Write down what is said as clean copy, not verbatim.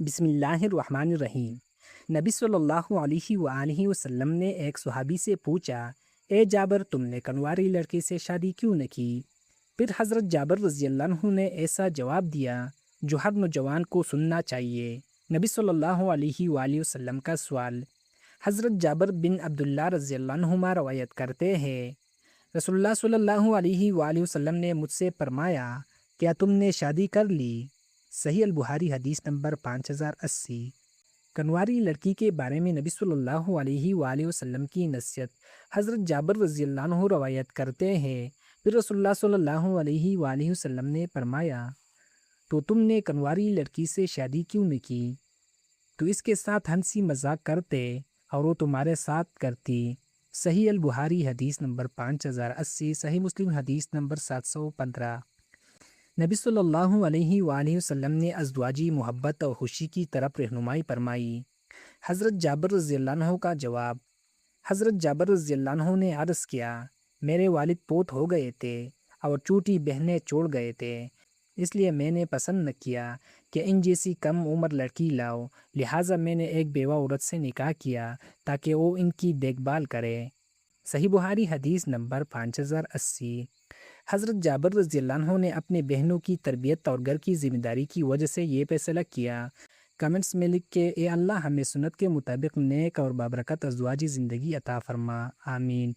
بسم اللہ الرحمن الرحیم۔ نبی صلی اللہ علیہ وآلہ وسلم نے ایک صحابی سے پوچھا، اے جابر، تم نے کنواری لڑکی سے شادی کیوں نہ کی؟ پھر حضرت جابر رضی اللہ عنہ نے ایسا جواب دیا جو ہر نوجوان کو سننا چاہیے۔ نبی صلی اللہ علیہ وآلہ وسلم کا سوال۔ حضرت جابر بن عبداللہ رضی اللہ عنہما روایت کرتے ہیں، رسول اللہ صلی اللہ علیہ وآلہ وسلم نے مجھ سے فرمایا، کیا تم نے شادی کر لی؟ صحیح البخاری حدیث نمبر 5080۔ کنواری لڑکی کے بارے میں نبی صلی اللہ علیہ وآلہ وسلم کی نصیحت۔ حضرت جابر رضی اللہ عنہ روایت کرتے ہیں، پھر رسول اللہ صلی اللہ علیہ وآلہ وسلم نے فرمایا، تو تم نے کنواری لڑکی سے شادی کیوں نہ کی؟ تو اس کے ساتھ ہنسی مذاق کرتے اور وہ تمہارے ساتھ کرتی۔ صحیح البخاری حدیث نمبر 5080، صحیح مسلم حدیث نمبر 715۔ نبی صلی اللہ علیہ وآلہ وسلم نے ازدواجی محبت اور خوشی کی طرف رہنمائی فرمائی۔ حضرت جابر رضی اللہ عنہ کا جواب۔ حضرت جابر رضی اللہ عنہ نے عرض کیا، میرے والد فوت ہو گئے تھے اور چھوٹی بہنیں چھوڑ گئے تھے، اس لیے میں نے پسند نہ کیا کہ ان جیسی کم عمر لڑکی لاؤ، لہٰذا میں نے ایک بیوہ عورت سے نکاح کیا تاکہ وہ ان کی دیکھ بھال کرے۔ صحیح بخاری حدیث نمبر 5080۔ حضرت جابر رضی اللہ عنہ نے اپنے بہنوں کی تربیت اور گھر کی ذمہ داری کی وجہ سے یہ فیصلہ کیا۔ کمنٹس میں لکھ کے، اے اللہ ہمیں سنت کے مطابق نیک اور بابرکت ازدواجی زندگی عطا فرما، آمین۔